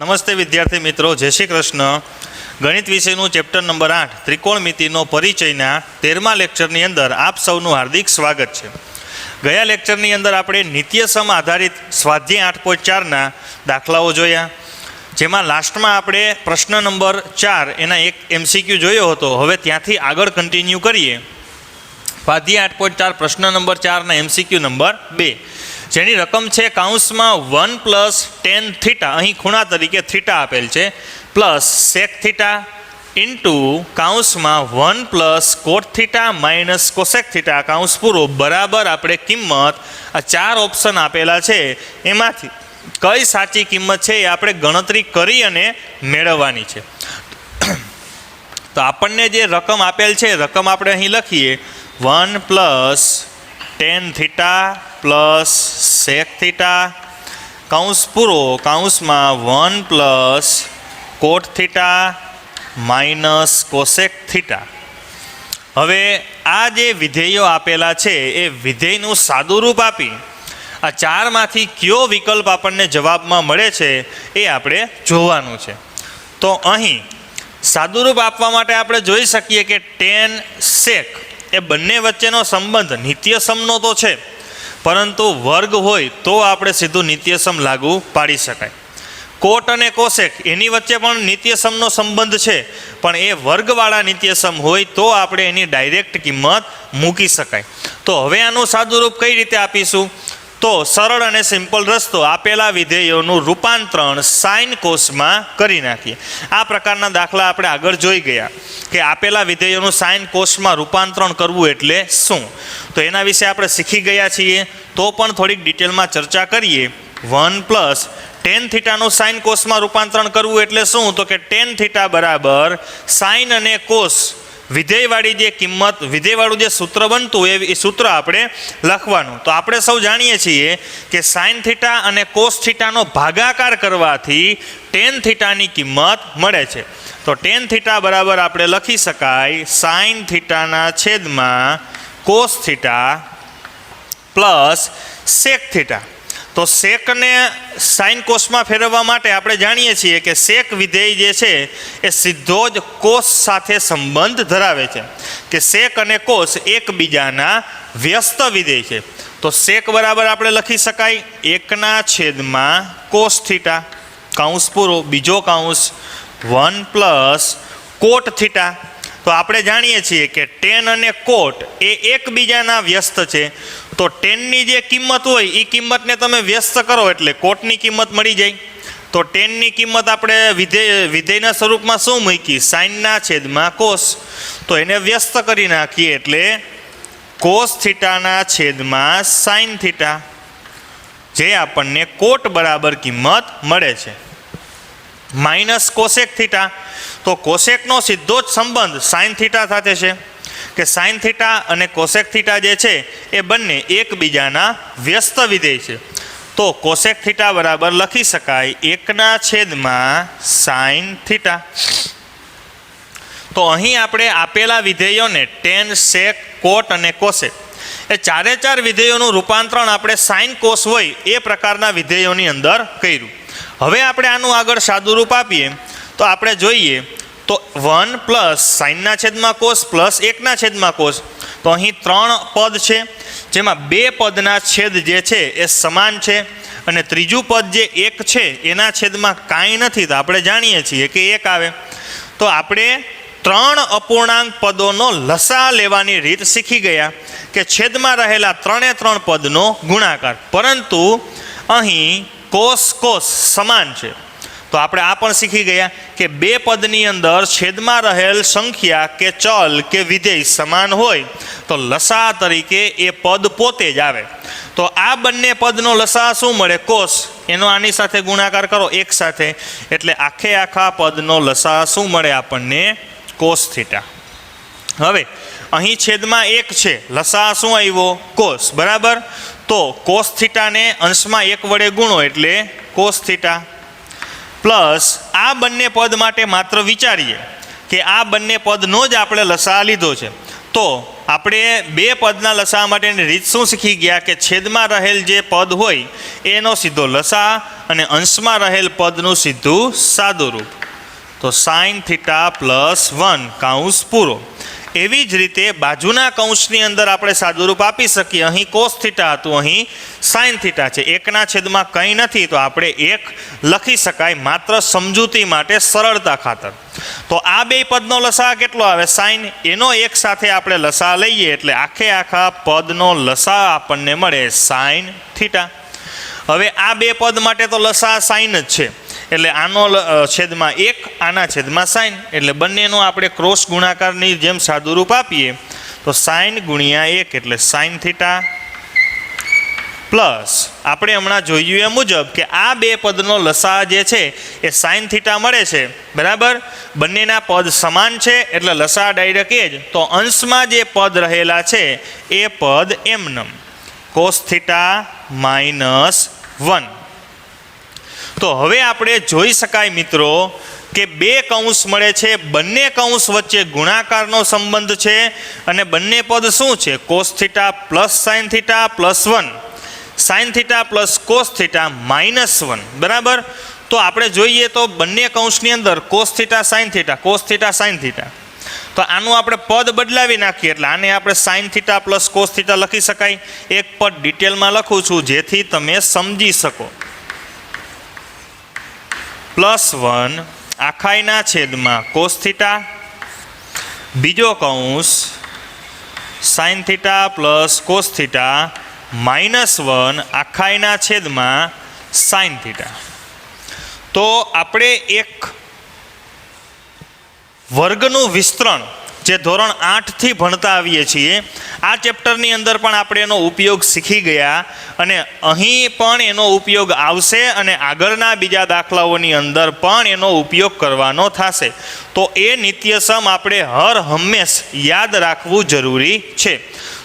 નમસ્તે વિદ્યાર્થી મિત્રો, જય શ્રી કૃષ્ણ. ગણિત વિષયનું ચેપ્ટર નંબર 8 ત્રિકોણમિતિનો પરિચયના 13મા લેક્ચરની અંદર આપ સૌનું હાર્દિક સ્વાગત છે. ગયા લેક્ચરની અંદર આપણે નિત્યસમ આધારિત સ્વાધ્યાય 8.4ના દાખલાઓ જોયા, જેમાં લાસ્ટમાં આપણે પ્રશ્ન નંબર 4 એના એક MCQ જોયો હતો. હવે ત્યાંથી આગળ કન્ટિન્યુ કરીએ. સ્વાધ્યાય 8.4 પ્રશ્ન નંબર 4ના MCQ નંબર 2, જેની રકમ છે કૌંસમાં 1 + tan θ, અહીં ખૂણા તરીકે θ આપેલ છે, પ્લસ sec θ ઇન્ટુ કૌંસમાં 1 + cot θ - cosec θ કૌંસ પૂરો બરાબર આપણે કિંમત આ 4 ઓપ્શન આપેલા છે એમાંથી કઈ સાચી કિંમત છે એ આપણે ગણતરી કરી અને મેળવવાની છે. તો આપણને જે રકમ આપેલ છે રકમ આપણે અહીં લખીએ 1 + tan θ પ્લસ sec θ કૌંસ પૂરો કૌંસમાં 1 + cot θ - cosec θ. હવે આ જે વિધેયો આપેલા છે એ વિધેયનું સાદું રૂપ આપી આ ચારમાંથી કયો વિકલ્પ આપણને જવાબમાં મળે છે એ આપણે જોવાનું છે. તો અહીં સાદું રૂપ આપવા માટે આપણે જોઈ શકીએ કે tan sec એ બંને વચ્ચેનો સંબંધ નિત્યસમનો તો છે, પરંતુ વર્ગ હોય તો આપણે સીધું નિત્યસમ લાગુ પાડી શકાય. કોટ અને કોસેક એની વચ્ચે પણ નિત્યસમનો સંબંધ છે, પણ એ વર્ગવાળા નિત્યસમ હોય તો આપણે એની ડાયરેક્ટ કિંમત મૂકી શકાય. તો હવે આનું સાદું રૂપ કઈ રીતે આપીશું? તો સરળ અને સિમ્પલ રસ્તો, આપેલા વિધેયોનું રૂપાંતરણ સાઇન કોસમાં કરી નાખીએ. આ પ્રકારના દાખલા આપણે આગળ જોઈ ગયા કે આપેલા વિધેયોનું સાઇન કોસમાં રૂપાંતરણ કરવું એટલે શું. તો એના વિશે આપણે શીખી ગયા છીએ, તો પણ થોડીક ડિટેલમાં ચર્ચા કરીએ. 1 + tan θ નું સાઇન કોસમાં રૂપાંતરણ કરવું એટલે શું? તો કે tan θ બરાબર સાઇન અને કોસ વિધેયવાળી જે કિંમત, વિધેયવાળું જે સૂત્ર બનતું એ સૂત્ર આપણે લખવાનું. તો આપણે સૌ જાણીએ છીએ કે સાઇન θ અને કોસ θનો ભાગાકાર કરવાથી tan θ ની કિંમત મળે છે. તો tan θ બરાબર આપણે લખી શકાય સાઇન θના છેદમાં કોસ θ પ્લસ sec θ. તો સેકને સાઇન કોસમાં ફેરવવા માટે આપણે જાણીએ છીએ કે સેક વિધેય જે છે એ સીધો જ કોસ સાથે સંબંધ ધરાવે છે, કે સેક અને કોસ એકબીજાના વ્યસ્ત વિધેય છે. તો સેક બરાબર આપણે લખી શકાય 1/cos θ કૌંસ પૂરો બીજો કૌંસ 1 + cot θ. તો આપણે જાણીએ છીએ કે tan અને cot એ એકબીજાના વ્યસ્ત છે. તો ટેનની જે કિંમત હોય એ કિંમતને તમે વ્યસ્ત કરો એટલે કોટની કિંમત મળી જાય. તો ટેનની કિંમત આપણે વિધેયના સ્વરૂપમાં શું મૂકી? સાઇનના છેદમાં કોસ. તો એને વ્યસ્ત કરી નાખીએ એટલે કોસ થીટાના છેદમાં સાઇન થીટા, જે આપણને કોટ બરાબર કિંમત મળે છે. Minus cosec theta. તો કોસેકનો સીધો જ સંબંધ સાઇન થીટા સાથે છે, કે સાઇન થીટા અને કોસેક થીટા જે છે એ બંને એકબીજાના વ્યસ્ત વિધેય છે. તો કોસેક થીટા બરાબર લખી શકાય 1/sin θ. તો અહીં આપણે આપેલા વિધેયોને tan, sec, cot અને cosec એ ચારે ચાર વિધેયોનું રૂપાંતરણ આપણે સાઇન કોસ હોય એ પ્રકારના વિધેયોની અંદર કર્યું. હવે આપણે આનું આગળ સાદું રૂપ આપીએ તો આપણે જોઈએ તો 1 + સાઇનના છેદમાં કોસ પ્લસ 1/cos. તો અહીં 3 પદ છે, જેમાં 2 પદના છેદ જે છે એ સમાન છે, અને ત્રીજું પદ જે 1 છે એના છેદમાં કાંઈ નથી. તો આપણે જાણીએ છીએ કે 1 આવે. તો આપણે 3 અપૂર્ણાંક પદોનો લસા લેવાની રીત શીખી ગયા કે છેદમાં રહેલા 3 પદનો ગુણાકાર, પરંતુ અહીં કોસ કોસ સમાન છે. તો આપણે આ પણ શીખી ગયા કે 2 પદની અંદર છેદમાં રહેલ સંખ્યા કે ચલ કે વિધેય સમાન હોય તો લસા તરીકે એ પદ પોતે જ આવે. તો આ બંને પદનો લસા શું મળે? કોસ. એનો આની સાથે ગુણાકાર કરો 1 સાથે, એટલે આખે આખા પદનો લસા શું મળે આપણને? Cos theta. હવે અહીં છેદમાં 1 છે, લસા શું આવ્યો? કોસ. બરાબર. તો કોસ થીટાને અંશમાં 1 વડે ગુણો એટલે કોસ થીટા, પ્લસ આ બંને પદ માટે માત્ર વિચારીએ કે આ બંને પદનો જ આપણે લસા લીધો છે. તો આપણે બે પદના લસા માટેની રીત શું શીખી ગયા કે છેદમાં રહેલ જે પદ હોય એનો સીધો લસા અને અંશમાં રહેલ પદનું સીધું સાદુરૂપ. તો સાઇન થીટા પ્લસ 1 કૌંસ પૂરો. એવી જ રીતે બાજુના કૌંસની અંદર આપણે સાદુરૂપ આપી શકીએ. અહીં કોસ થીટા હતું, અહીં સાઇન થીટા છે. એકના છેદમાં કંઈ નથી તો આપણે એક લખી શકાય માત્ર સમજૂતી માટે, સરળતા ખાતર. તો આ બે પદનો લસા કેટલો આવે? સાઇન. એનો એક સાથે આપણે લસા લઈએ એટલે આખે આખા પદનો લસા આપણને મળે સાઇન થીટા. હવે આ બે પદ માટે તો લસા સાઇન જ છે એટલે આનો છેદમાં 1, આના છેદમાં સાઇન, એટલે બંનેનો આપણે ક્રોસ ગુણાકારની જેમ સાદુરૂપ આપીએ તો સાઇન ગુણ્યા 1 એટલે સાઇન થીટા પ્લસ આપણે હમણાં જોયું એ મુજબ કે આ બે પદનો લસા જે છે એ સાઇન થીટા મળે છે, બરાબર. બંનેના પદ સમાન છે એટલે લસા ડાયરેક્ટ એ જ. તો અંશમાં જે પદ રહેલા છે એ પદ એમનેમ કોસ થીટા -1. તો હવે આપણે જોઈ શકાય મિત્રો કે બે કૌંસ મળે છે, બંને કૌંસ વચ્ચે ગુણાકારનો સંબંધ છે અને બંને પદ શું છે? Cos theta plus sine theta plus 1, sine theta plus cos theta -1, બરાબર. તો આપણે જોઈએ તો બંને કૌંસની અંદર cos theta sine theta, cos theta sine theta. તો આનું આપણે પદ બદલાવી નાખીએ એટલે આને આપણે sine theta plus cos theta લખી શકાય. એક પદ ડિટેલમાં લખું છું જેથી તમે સમજી શકો. +1 આખાઈના છેદમાં કોસ થીટા, બીજો કૌંસ sine theta plus cos theta -1 આખાઈના છેદમાં સાઇન થીટા. તો આપણે એક વર્ગનું વિસ્તરણ જે ધોરણ 8 થી ભણતા આવીએ છીએ આ ચેપ્ટરની અંદર પણ આપણે એનો ઉપયોગ શીખી ગયા અને અહીં પણ એનો ઉપયોગ આવશે અને આગળના બીજા દાખલાઓની અંદર પણ એનો ઉપયોગ કરવાનો થશે. તો એ નિત્યસમ આપણે હર હંમેશ યાદ રાખવું જરૂરી છે.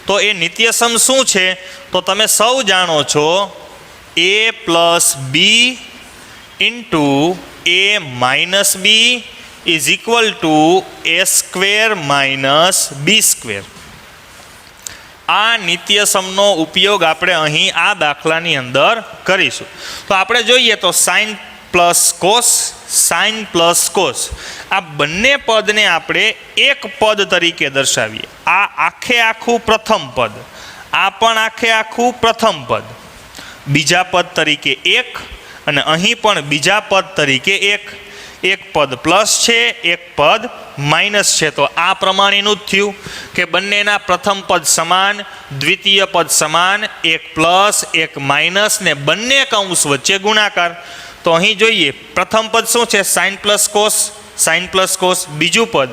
તો એ નિત્યસમ શું છે? તો તમે સૌ જાણો છો a + b * a - b is equal to a² - b². આ નિત્યસમનો ઉપયોગ આપણે અહીં આ દાખલાની અંદર કરીશું. તો આપણે જોઈએ તો sine plus cos, sine plus cos, આ બંને પદને આપણે એક પદ તરીકે દર્શાવીએ. આ આખે આખું પ્રથમ પદ, આ પણ આખે આખું પ્રથમ પદ, બીજા પદ તરીકે 1 અને અહીં પણ બીજા પદ તરીકે 1. એક પદ પ્લસ છે, એક પદ માઇનસ છે. તો આ પ્રમાણેનું જ થયું કે બંનેના પ્રથમ પદ સમાન, દ્વિતીય પદ સમાન, એક પ્લસ એક માઇનસ ને બંને કૌંસ વચ્ચે ગુણાકાર. તો અહીં જોઈએ પ્રથમ પદ શું છે? Sine plus cos, sine plus cos. બીજું પદ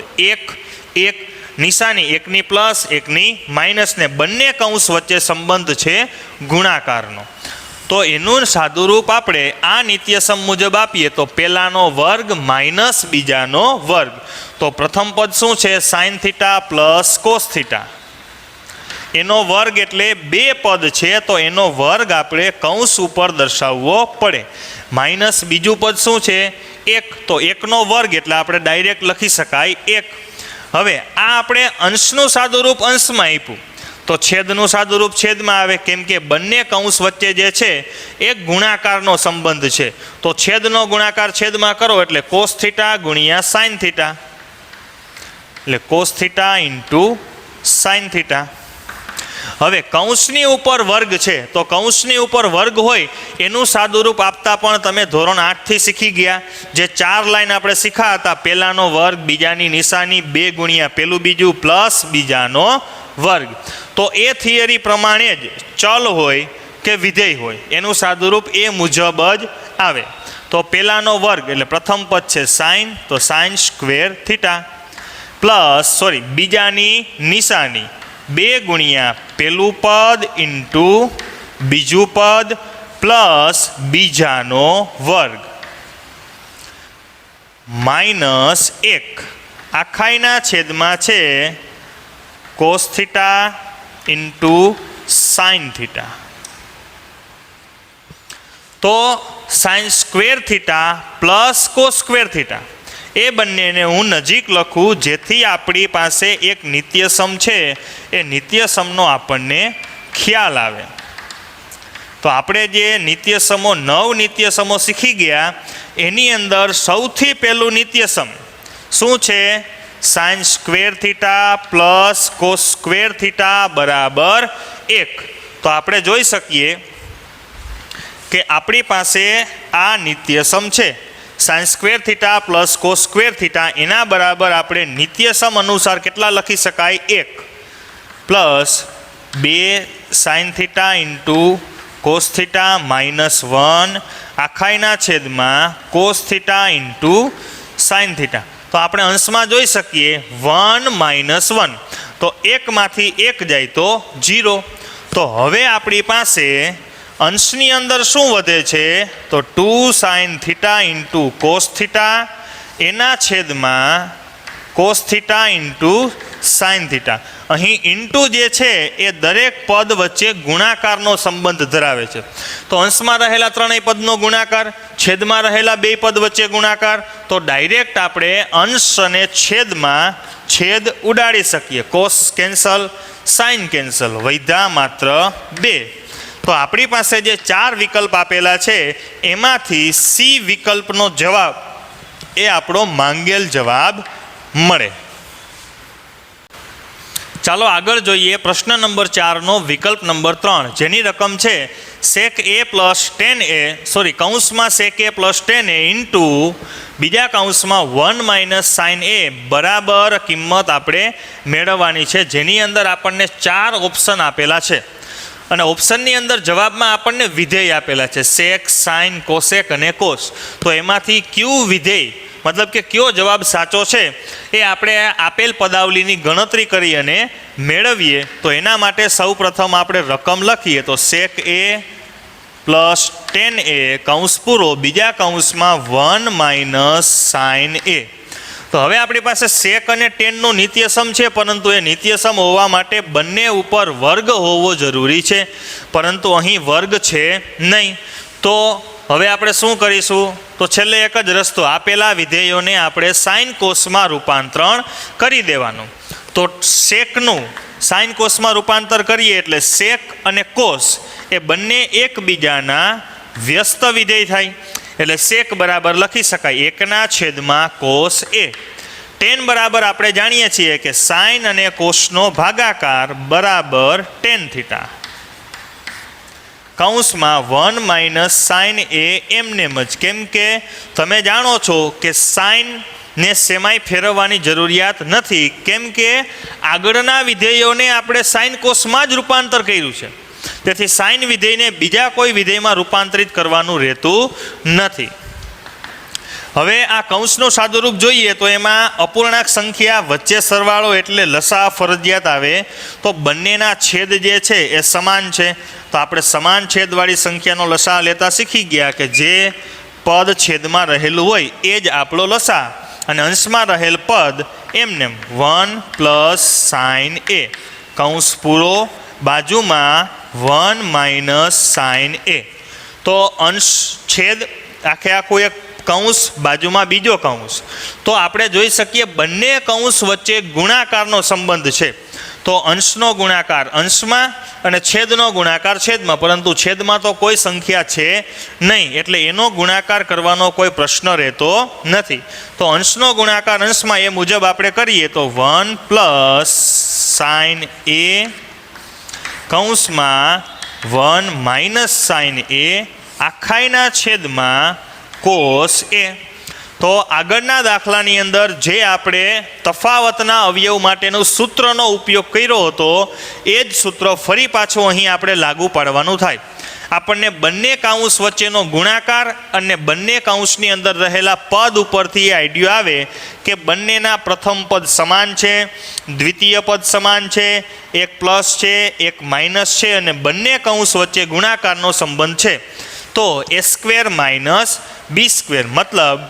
1 નિશાની, એકની પ્લસ એકની માઇનસ ને બંને કૌંસ વચ્ચે સંબંધ છે ગુણાકારનો. તો એનું સાદુરૂપ આપણે આ નિત્યસમ મુજબ આપીએ તો પહેલાનો વર્ગ માઇનસ બીજાનો વર્ગ. તો પ્રથમ પદ શું છે? Sine theta plus cos theta, એનો વર્ગ એટલે બે પદ છે તો એનો વર્ગ આપણે કૌંસ ઉપર દર્શાવવો પડે. માઇનસ બીજું પદ શું છે? 1, તો 1નો વર્ગ એટલે આપણે ડાયરેક્ટ લખી શકાય 1. હવે આ આપણે અંશનું સાદુરૂપ અંશમાં આપ્યું તો છેદનું સાદુરૂપ છેદમાં આવે, કેમ કે બંને કૌંસ વચ્ચે જે છે એક ગુણાકારનો સંબંધ છે. તો છેદનો ગુણાકાર છેદમાં કરો એટલે કોસ થીટા ગુણ્યા સાઇન થીટા, એટલે કોસ થીટા * સાઇન થીટા. હવે કૌંસની ઉપર વર્ગ છે તો કૌંસની ઉપર વર્ગ હોય એનું સાદુરૂપ આપતા પણ તમે ધોરણ 8 થી શીખી ગયા. જે 4 લાઈન આપણે શીખ્યા હતા, પહેલાનો વર્ગ, બીજાની નિશાની, 2 ગુણ્યા પેલું બીજું પ્લસ બીજાનો વર્ગ. તો એ થિયરી પ્રમાણે જ ચલ હોય કે વિધેય હોય એનું સાદુરૂપ એ મુજબ જ આવે. તો પહેલાનો વર્ગ એટલે પ્રથમ પદ છે સાઇન, તો sin² થીટા પ્લસ બીજાની નિશાની 2 ગુણ્યા પેલું પદ * બીજું પદ પ્લસ બીજાનો વર્ગ -1 આખાઈના છેદમાં છે કોસ થીટા * સાઇન થીટા. તો sin² theta plus cos² theta એ બંનેને હું નજીક લખું જેથી આપણી પાસે એક નિત્યસમ છે એ નિત્યસમનો આપણને ખ્યાલ આવે. તો આપણે જે નિત્યસમો 9 નિત્યસમો શીખી ગયા એની અંદર સૌથી પહેલું નિત્યસમ શું છે? Sine square theta plus cos square theta બરાબર 1. તો આપણે જોઈ શકીએ કે આપણી પાસે આ નિત્યસમ છે. Sine square theta plus cos square theta એના બરાબર આપણે નિત્યસમ અનુસાર કેટલા લખી શકાય? 1 plus 2 sine theta into cos theta minus 1 આખાઈના છેદમાં cos theta into sine theta. તો આપણે અંશમાં જોઈ શકીએ 1 માઇનસ 1. તો 1માંથી 1 જાય તો 0. તો હવે આપણી પાસે અંશની અંદર શું વધે છે? તો 2 sine theta into cos theta એના છેદમાં cos theta into sine theta. અહીં ઇન્ટુ જે છે એ દરેક પદ વચ્ચે ગુણાકારનો સંબંધ ધરાવે છે. તો અંશમાં રહેલા ત્રણેય પદનો ગુણાકાર, છેદમાં રહેલા બે પદ વચ્ચે ગુણાકાર. તો ડાયરેક્ટ આપણે અંશ અને છેદમાં છેદ ઉડાડી શકીએ. કોસ કેન્સલ, સાઇન કેન્સલ, વૈધા માત્ર 2. તો આપણી પાસે જે 4 વિકલ્પ આપેલા છે એમાંથી સી વિકલ્પનો જવાબ એ આપણો માંગેલ જવાબ મળે. ચાલો આગળ જોઈએ પ્રશ્ન નંબર 4નો વિકલ્પ નંબર 3 જેની રકમ છે sec a પ્લસ 10a કૌંસમાં sec a plus 10a into બીજા કૌંસમાં 1 માઇનસ સાઇન a બરાબર કિંમત આપણે મેળવવાની છે, જેની અંદર આપણને 4 ઓપ્શન આપેલા છે અને ઓપ્શનની અંદર જવાબમાં આપણને વિધેય આપેલા છે સેક, સાઇન, કોસેક અને કોસ. તો એમાંથી કયું વિધેય મતલબ કે કયો જવાબ સાચો છે એ આપણે આપેલ પદાવલીની ગણતરી કરી અને મેળવીએ. તો એના માટે સૌ પ્રથમ આપણે રકમ લખીએ. તો સેક એ પ્લસ 10a કૌંસ પૂરો બીજા કૌંસમાં 1 માઇનસ સાઇન એ. તો હવે આપણી પાસે સેક અને 10નું નિત્યસમ છે, પરંતુ એ નિત્યસમ હોવા માટે બંને ઉપર વર્ગ હોવો જરૂરી છે, પરંતુ અહીં વર્ગ છે નહીં. તો હવે આપણે શું કરીશું? તો છેલ્લે એક જ રસ્તો, આપેલા વિધેયોને આપણે સાઇન કોસમાં રૂપાંતરણ કરી દેવાનું. તો સેકનું સાઇન કોસમાં રૂપાંતર કરીએ એટલે સેક અને કોસ એ બંને એકબીજાના વ્યસ્ત વિધેય થાય. એટલે સેક બરાબર લખી શકાય 1/છેદમાં કોસ એ. 10 બરાબર આપણે જાણીએ છીએ કે સાઇન અને કોસનો ભાગાકાર બરાબર tan થીટા. કૌંસમાં 1 માઇનસ સાઇન એ એમનેમ જ, કેમ કે તમે જાણો છો કે સાઇનને સેમાય ફેરવવાની જરૂરિયાત નથી, કેમ કે આગળના વિધેયોને આપણે સાઇન કોસમાં જ રૂપાંતર કર્યું છે. તેથી સાઇન વિધેયને બીજા કોઈ વિધેયમાં રૂપાંતરિત કરવાનું રહેતું નથી. હવે આ કૌંસનું સાદુરૂપ જોઈએ તો એમાં અપૂર્ણાંક સંખ્યા વચ્ચે સરવાળો એટલે લસા ફરજિયાત આવે. તો બંનેના છેદ જે છે એ સમાન છે, તો આપણે સમાન છેદવાળી સંખ્યાનો લસા લેતા શીખી ગયા કે જે પદ છેદમાં રહેલું હોય એ જ આપણો લસા, અને અંશમાં રહેલ પદ એમનેમ 1 પ્લસ સાઇન એ કૌંસ પૂરો બાજુમાં 1 માઇનસ સાઇન એ. તો અંશ છેદ આખે આખું એક કૌંસ, બાજુમાં બીજો કૌંસ. તો આપણે જોઈ શકીએ બંને કૌંસ વચ્ચે ગુણાકારનો સંબંધ છે. તો અંશનો ગુણાકાર અંશમાં અને છેદનો ગુણાકાર છેદમાં, પરંતુ છેદમાં તો કોઈ સંખ્યા છે નહીં, એટલે એનો ગુણાકાર કરવાનો કોઈ પ્રશ્ન રહેતો નથી. તો અંશનો ગુણાકાર અંશમાં એ મુજબ આપણે કરીએ તો 1 પ્લસ સાઇન એ કૌંસમાં 1 માઇનસ સાઇન એ આખાઈના છેદમાં કોસ એ. તો આગળના દાખલાની અંદર જે આપણે તફાવતના અવયવ માટેનું સૂત્રનો ઉપયોગ કર્યો હતો એ જ સૂત્ર ફરી પાછું અહીં આપણે લાગુ પાડવાનું થાય. આપણને બંને કૌંસ વચ્ચેનો ગુણાકાર અને બંને કૌંસની અંદર રહેલા પદ ઉપરથી આઈડિયો આવે કે બંનેના પ્રથમ પદ સમાન છે, દ્વિતીય પદ સમાન છે, એક પ્લસ છે, એક માઇનસ છે, અને બંને કૌંસ વચ્ચે ગુણાકારનો સંબંધ છે. તો a square minus B square મતલબ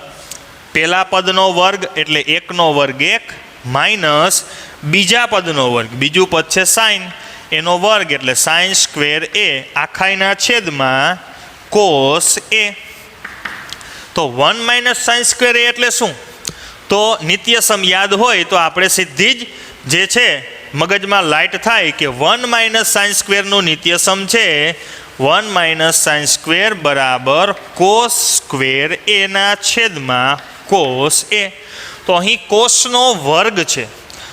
પહેલા પદનો વર્ગ એટલે 1નો વર્ગ 1 માઇનસ બીજા પદનો વર્ગ, બીજું પદ છે સાઇન, એનો વર્ગ એટલે સાઇન સ્ક્વેર એ આખાઈના છેદમાં કોસ એ. તો 1 માઇનસ સાઇન સ્ક્વેર એ એટલે શું? તો નિત્યસમ યાદ હોય તો આપણે સીધી જ જે છે મગજમાં લાઇટ થાય કે 1 - સાઇન સ્ક્વેરનું નિત્યસમ છે 1 - સાઇન સ્ક્વેર બરાબર કોસ સ્ક્વેર એના છેદમાં કોસ એ. તો અહીં કોસનો વર્ગ છે.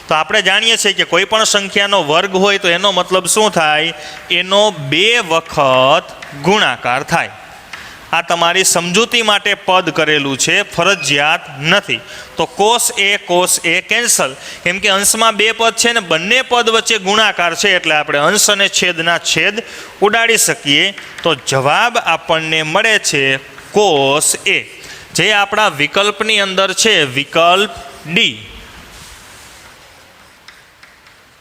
તો આપણે જાણીએ છીએ કે કોઈ પણ સંખ્યાનો વર્ગ હોય તો એનો મતલબ શું થાય? એનો 2 વખત ગુણાકાર થાય. આ તમારી સમજૂતી માટે પદ કરેલું છે, ફરજિયાત નથી. તો કોસ એ કેન્સલ, કેમ કે અંશમાં 2 પદ છે ને બંને પદ વચ્ચે ગુણાકાર છે એટલે આપણે અંશ અને છેદના છેદ ઉડાડી શકીએ. તો જવાબ આપણને મળે છે કોસ એ, જે આપણા વિકલ્પની અંદર છે, વિકલ્પ ડી,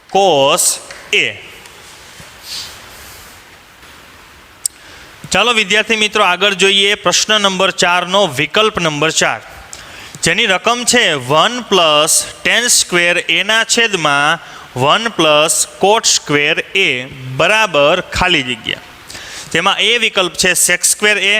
કોસ એ. ચાલો વિદ્યાર્થી મિત્રો આગળ જોઈએ પ્રશ્ન નંબર 4નો વિકલ્પ નંબર 4, જેની રકમ છે 1 + tan સ્ક્વેર એના છેદમાં 1 + cot સ્ક્વેર એ બરાબર ખાલી જગ્યા. જેમાં એ વિકલ્પ છે sec સ્ક્વેર એ,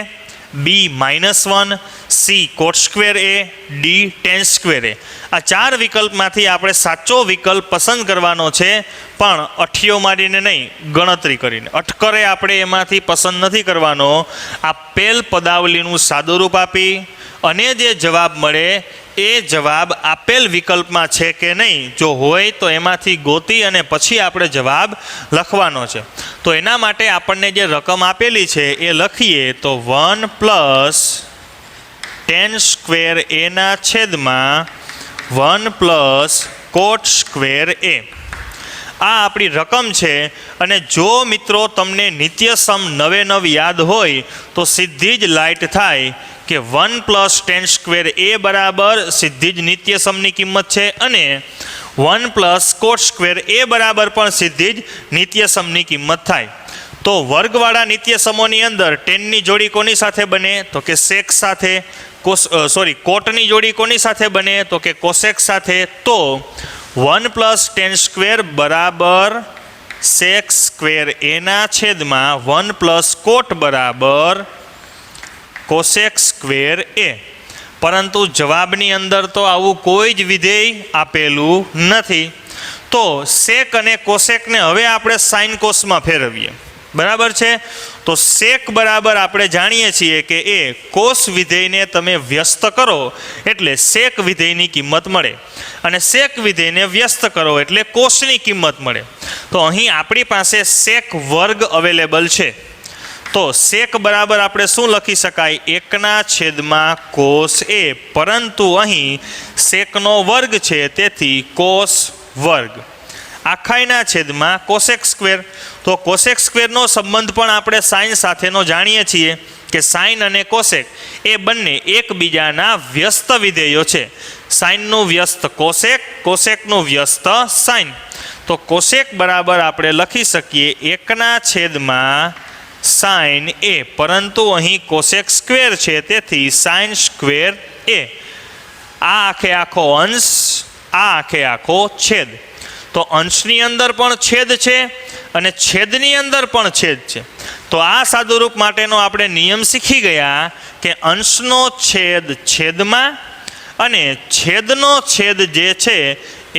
બી -1, સી cot સ્ક્વેર એ, ડી tan સ્ક્વેર એ. આ 4 વિકલ્પમાંથી આપણે સાચો વિકલ્પ પસંદ કરવાનો છે, પણ અઠીઓ મારીને નહીં, ગણતરી કરીને. અટકરે આપણે એમાંથી પસંદ નથી કરવાનો. આપેલ પદાવલીનું સાદુરૂપ આપી અને જે જવાબ મળે એ જવાબ આપેલ વિકલ્પમાં છે કે નહીં, જો હોય તો એમાંથી ગોતી અને પછી આપણે જવાબ લખવાનો છે. તો એના માટે આપણને જે રકમ આપેલી છે એ લખીએ તો 1 + tan સ્ક્વેર એના છેદમાં 1 + cot સ્ક્વેર એ. આ આપણી રકમ છે. અને જો મિત્રો તમને નિત્યસમ નવે નવ યાદ હોય તો સીધી જ લાઇટ થાય કે 1 + tan સ્ક્વેર એ બરાબર સીધી જ નિત્યસમની કિંમત છે અને 1 + cot સ્ક્વેર એ બરાબર પણ સીધી જ નિત્યસમની કિંમત થાય. તો વર્ગવાળા નિત્યસમોની અંદર ટેનની જોડી કોની સાથે બને? તો કે સેક સાથે. કોટની જોડી કોની સાથે બને? તો કે કોસેક સાથે. તો 1 + tan સ્ક્વેર બરાબર સેક સ્ક્વેર એના છેદમાં 1 + cot બરાબર કોસેક સ્ક્વેર એ. પરંતુ જવાબની અંદર તો આવું કોઈ જ વિધેય આપેલું નથી. તો સેક અને કોસેકને હવે આપણે સાઇન કોસમાં ફેરવીએ. બરાબર છે? તો સેક બરાબર આપણે જાણીએ છીએ કે એ કોસ વિધેયને તમે વ્યસ્ત કરો એટલે સેક વિધેયની કિંમત મળે, અને સેક વિધેયને વ્યસ્ત કરો એટલે કોસની કિંમત મળે. તો અહીં આપણી પાસે સેક વર્ગ અવેલેબલ છે. તો સેક બરાબર આપણે શું લખી શકાય? 1/, કોસ એ. પરંતુ અહીં સેકનો વર્ગ છે તેથી કોસ વર્ગ આખાઈના છેદમાં કોસેક સ્ક્વેર. તો કોસેક સ્ક્વેરનો સંબંધ પણ આપણે સાઇન સાથેનો જાણીએ છીએ કે સાઇન અને કોસેક એ બંને એકબીજાના વ્યસ્ત વિધેયો છે. સાઇનનું વ્યસ્ત કોસેક, કોસેકનું વ્યસ્ત સાઇન. તો કોસેક બરાબર આપણે લખી શકીએ 1/, સાઇન એ. પરંતુ અહીં કોસેક સ્ક્વેર છે તેથી સાઇન સ્ક્વેર એ. આ આખે આખો અંશ, આ આખે આખો છેદ. તો અંશની અંદર પણ છેદ છે અને છેદની અંદર પણ છેદ છે. તો આ સાદુરૂપ માટેનો આપણે નિયમ શીખી ગયા કે અંશનો છેદ છેદમાં અને છેદનો છેદ જે છે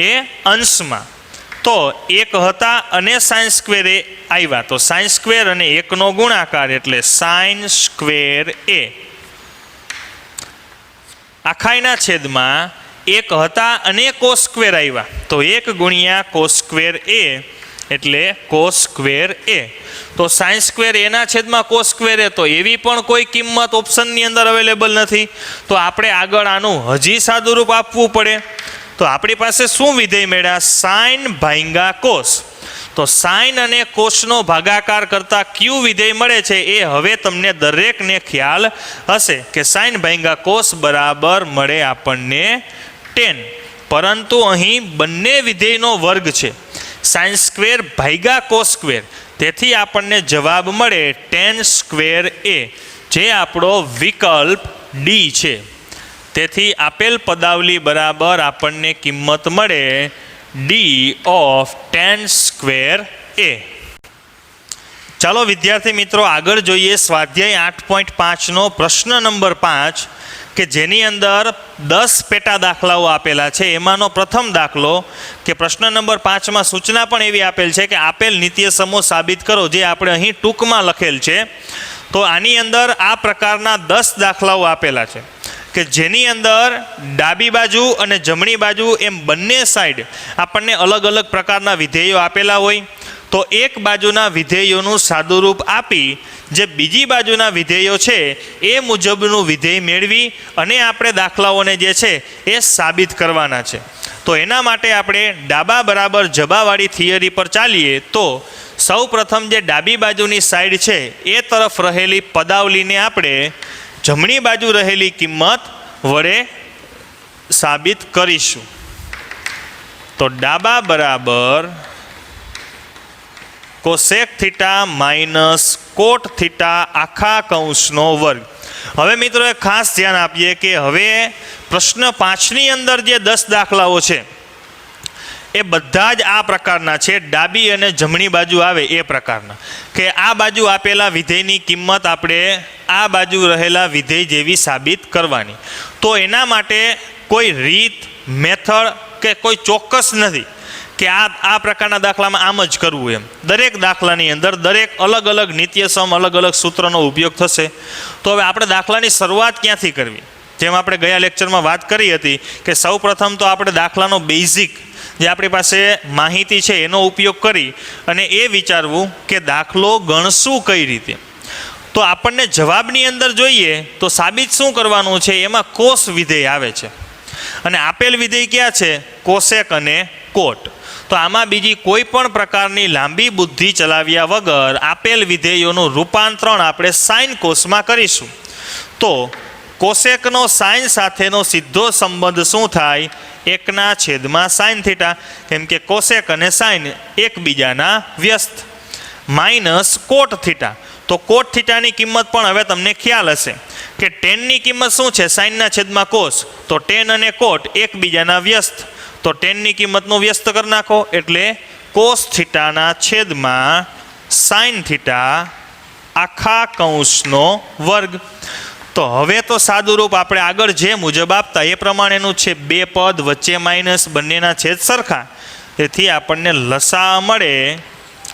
એ અંશમાં. તો 1 હતા અને સાઇન સ્ક્વેર એ આવ્યા. તો સાઇન સ્ક્વેર અને 1નો ગુણાકાર એટલે સાઇન સ્ક્વેર એ. આખાઈના છેદમાં 1 હતા અને કોસ સ્ક્વેર આવ્યા. તો 1 × કોસ સ્ક્વેર એ એટલે કોસ સ્ક્વેર એ. તો સાઇન સ્ક્વેર એના છેદમાં કોસ સ્ક્વેર એ. તો એવી પણ કોઈ કિંમત ઓપ્શનની અંદર અવેલેબલ નથી. તો આપણે આગળ આનું હજી સાદુરૂપ આપવું પડે. તો આપણી પાસે શું વિધેય મળ્યા? સાઇન ભાગ્યા કોસ. તો સાઇન અને કોસનો ભાગાકાર કરતા ક્યુ વિધેય મળે છે એ હવે તમને દરેકને ખ્યાલ હશે કે સાઇન ભાગ્યા કોસ બરાબર મળે આપણને 10. પરંતુ અહીં બંને વિધેયનો વર્ગ છે, સાઇન સ્ક્વેર ભાગ્યા કોસ સ્ક્વેર. તેથી આપણને જવાબ મળે 10 સ્ક્વેર એ, જે આપણો વિકલ્પ ડી છે. તેથી આપેલ પદાવલી બરાબર આપણને કિંમત મળે ડી ઓફ 10 સ્ક્વેર એ. ચાલો વિદ્યાર્થી મિત્રો આગળ જોઈએ સ્વાધ્યાય 8.5નો પ્રશ્ન નંબર 5, કે જેની અંદર 10 પેટા દાખલાઓ આપેલા છે. એમાંનો પ્રથમ દાખલો કે પ્રશ્ન નંબર 5માં સૂચના પણ એવી આપેલ છે કે આપેલ નિત્ય સમૂહ સાબિત કરો, જે આપણે અહીં ટૂંકમાં લખેલ છે. તો આની અંદર આ પ્રકારના 10 દાખલાઓ આપેલા છે કે જેની અંદર ડાબી બાજુ અને જમણી બાજુ એમ બંને સાઈડ આપણને અલગ અલગ પ્રકારના વિધેયો આપેલા હોય. તો એક બાજુના વિધેયોનું સાદુરૂપ આપી જે બીજી બાજુના વિધેયો છે એ મુજબનું વિધેય મેળવી અને આપણે દાખલાઓને જે છે એ સાબિત કરવાના છે. તો એના માટે આપણે ડાબા બરાબર જબાવાળી થિયરી પર ચાલીએ તો સૌ પ્રથમ જે ડાબી બાજુની સાઈડ છે એ તરફ રહેલી પદાવલીને આપણે જમણી બાજુ રહેલી કિંમત વડે સાબિત કરીશું. તો ડાબા બરાબર કોસેક થીટા માઇનસ કોટ થીટા આખા કૌંસનો વર્ગ. હવે મિત્રો એક ખાસ ધ્યાન આપીએ કે હવે પ્રશ્ન 5ની અંદર જે 10 દાખલાઓ છે એ બધા જ આ પ્રકારના છે, ડાબી અને જમણી બાજુ આવે એ પ્રકારના, કે આ બાજુ આપેલા વિધેયની કિંમત આપણે આ બાજુ રહેલા વિધેય જેવી સાબિત કરવાની. તો એના માટે કોઈ રીત, મેથડ કે કોઈ ચોક્કસ નથી કે આ પ્રકારના દાખલામાં આમ જ કરવું એમ. દરેક દાખલાની અંદર દરેક અલગ અલગ નિત્યસમ અલગ અલગ સૂત્રનો ઉપયોગ થશે. તો હવે આપણે દાખલાની શરૂઆત ક્યાંથી કરવી? જેમ આપણે ગયા લેક્ચરમાં વાત કરી હતી કે સૌ પ્રથમ તો આપણે દાખલાનો બેઝિક જે આપણી પાસે માહિતી છે એનો ઉપયોગ કરી અને એ વિચારવું કે દાખલો ગણશું કઈ રીતે. તો આપણને જવાબની અંદર જોઈએ તો સાબિત શું કરવાનું છે, એમાં કોસ વિધેય આવે છે અને આપેલ વિધેય ક્યાં છે? કોસેક અને કોટ. તો આમાં બીજી કોઈ પણ પ્રકારની લાંબી બુદ્ધિ ચલાવ્યા વગર આપેલ વિધેયોનું રૂપાંતરણ આપણે સાઇન કોસમાં કરીશું. તો કોસેકનો સાઇન સાથેનો સીધો સંબંધ શું થાય? 1/sin થીટા, કેમ કે કોસેક અને સાઇન એકબીજાના વ્યસ્ત. માઇનસ કોટ થીટા, તો કોટ થીટાની કિંમત પણ હવે તમને ખ્યાલ હશે કે ટેનની કિંમત શું છે? સાઇનના છેદમાં કોસ. તો ટેન અને કોટ એકબીજાના વ્યસ્ત, તો ટેનની કિંમતનો વ્યસ્ત કરી નાખો એટલે કોસ થીટાના છેદમાં સાઇન થીટા આખા કૌંસનો વર્ગ. તો હવે તો સાદુરૂપ આપણે આગળ જે મુજબ આપતા એ પ્રમાણેનું છે. 2 પદ વચ્ચે માઇનસ, બંનેના છેદ સરખા, તેથી આપણને લસા મળે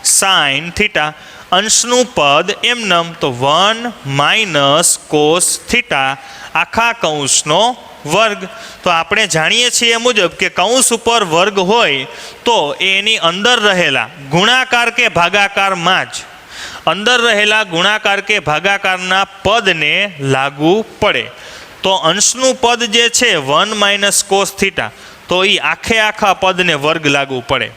સાઇન થીટા. અંશનું પદ એમનમ, તો 1 - કોસ થીટા આખા કૌંસનો વર્ગ. તો આપણે જાણીએ છીએ મુજબ કે કૌંસ ઉપર વર્ગ હોય તો એની અંદર રહેલા ગુણાકાર કે ભાગાકારમાં જ અંદર રહેલા ગુણાકાર કે ભાગાકારના પદને લાગુ પડે. તો અંશનું પદ જે છે 1 - કોસ થીટા, તો એ આખા પદને વર્ગ લાગુ પડે.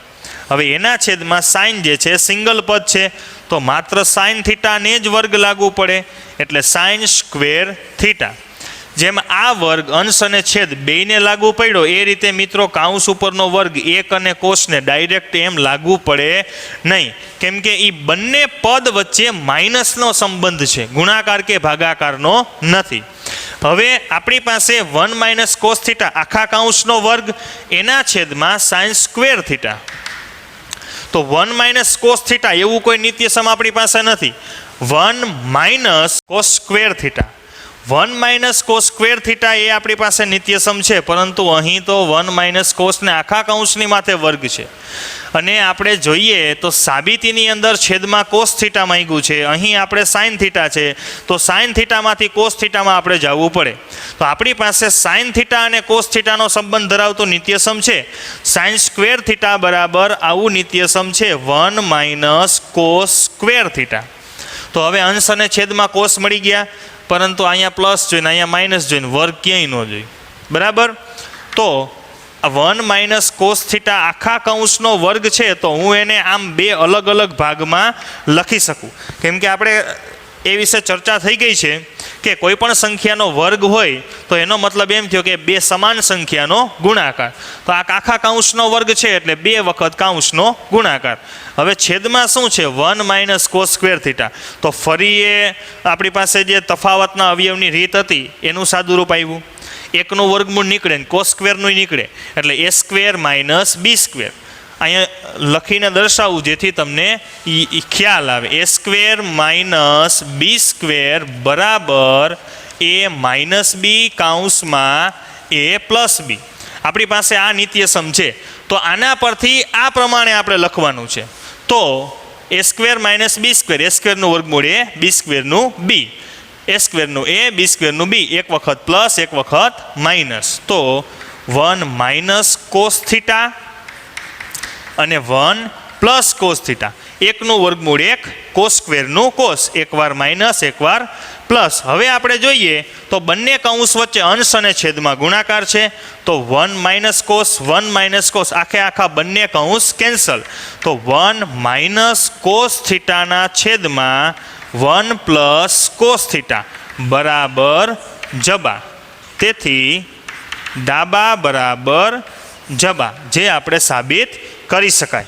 હવે એના છેદમાં સાઇન જે છે સિંગલ પદ છે, તો માત્ર સાઇન થીટાને જ વર્ગ લાગુ પડે એટલે સાઇન સ્ક્વેર થીટા. જેમ આ વર્ગ અંશ અને છેદ બેયને લાગુ પડ્યો એ રીતે મિત્રો કાઉન્સ ઉપરનો વર્ગ 1 અને કોસને ડાયરેક્ટ એમ લાગુ પડે નહીં, કેમ કે એ બંને પદ વચ્ચે માઇનસનો સંબંધ છે, ગુણાકાર કે ભાગાકારનો નથી. હવે આપણી પાસે 1 - કોસ થીટા આખા કાઉન્સનો વર્ગ એના છેદમાં સાઇન સ્ક્વેર થીટા. તો 1 - કોસ થીટા એવું કોઈ નિત્યસમ આપણી પાસે નથી. 1 - cos square theta, 1 - cos square theta એ આપણી પાસે નિત્યસમ છે, પરંતુ અહીં તો 1 - કોસને આખા કૌંસની માથે વર્ગ છે. અને આપણે જોઈએ તો સાબિતીની અંદર છેદમાં કોસ થીટા માંગ્યું છે, અહીં આપણે સાઇન થીટા છે, તો સાઇન થીટામાંથી કોસ થીટામાં આપણે જવું પડે. તો આપણી પાસે સાઇન થીટા અને કોસ થીટાનો સંબંધ ધરાવતો નિત્યસમ છે. સાઇન સ્ક્વેર થીટા બરાબર આવું નિત્યસમ છે 1 - કોસ સ્ક્વેર થીટા. તો હવે અંશ અને છેદમાં કોસ મળી ગયા, પરંતુ અહીંયા પ્લસ જોઈને અહીંયા માઇનસ જોઈને વર્ગ ક્યાંય ન જોઈ, બરાબર. તો 1 - કોસ થીટા આખા કૌંસનો વર્ગ છે, તો હું એને આમ 2 અલગ અલગ ભાગમાં લખી શકું, કેમ કે આપણે એ વિશે ચર્ચા થઈ ગઈ છે કે કોઈ પણ સંખ્યાનો વર્ગ હોય તો એનો મતલબ એમ થયો કે 2 સમાન સંખ્યાનો ગુણાકાર. તો આ આખા કૌંસનો વર્ગ છે એટલે 2 વખત કૌંસનો ગુણાકાર. હવે છેદમાં શું છે 1 - કોસ સ્ક્વેર થીટા, તો ફરી એ આપણી પાસે જે તફાવતના અવયવની રીત હતી એનું સાદુરૂપ આવ્યું. 1નું વર્ગમૂળ નીકળે ને કોસ સ્ક્વેરનું નીકળે એટલે a² - b². અહીંયા લખીને દર્શાવવું જેથી તમને ખ્યાલ આવે. a² - b² બરાબર એ માઇનસ બી કાઉન્સમાં એ પ્લસ બી. આપણી પાસે આ નિત્યસમ છે તો આના પરથી આ પ્રમાણે આપણે લખવાનું છે. તો એ સ્ક્વેર માઇનસ બી સ્ક્વેર, એ સ્ક્વેરનું વર્ગમૂળ એ, બી સ્ક્વેરનું બી, એ સ્ક્વેરનું એ, બી સ્ક્વેરનું બી, એક વખત પ્લસ એક વખત માઇનસ. તો 1 માઇનસ કોસ થીટા અને 1 પ્લસ કોસ થીટા. એકનું વર્ગમૂળ એક, કોસ સ્ક્વેરનું કોસ, એકવાર માઇનસ એકવાર પ્લસ. હવે આપણે જોઈએ તો બંને કૌંસ વચ્ચે અંશ અને છેદમાં ગુણાકાર છે. તો 1 માઇનસ કોસ, 1 માઇનસ કોસ, આખે આખા બંને કૌંસ કેન્સલ. તો 1 માઇનસ કોસ થીટાના છેદમાં 1 પ્લસ કોસ થીટા બરાબર જબા. તેથી ડાબા બરાબર જબા, જે આપણે સાબિત કરી શકાય.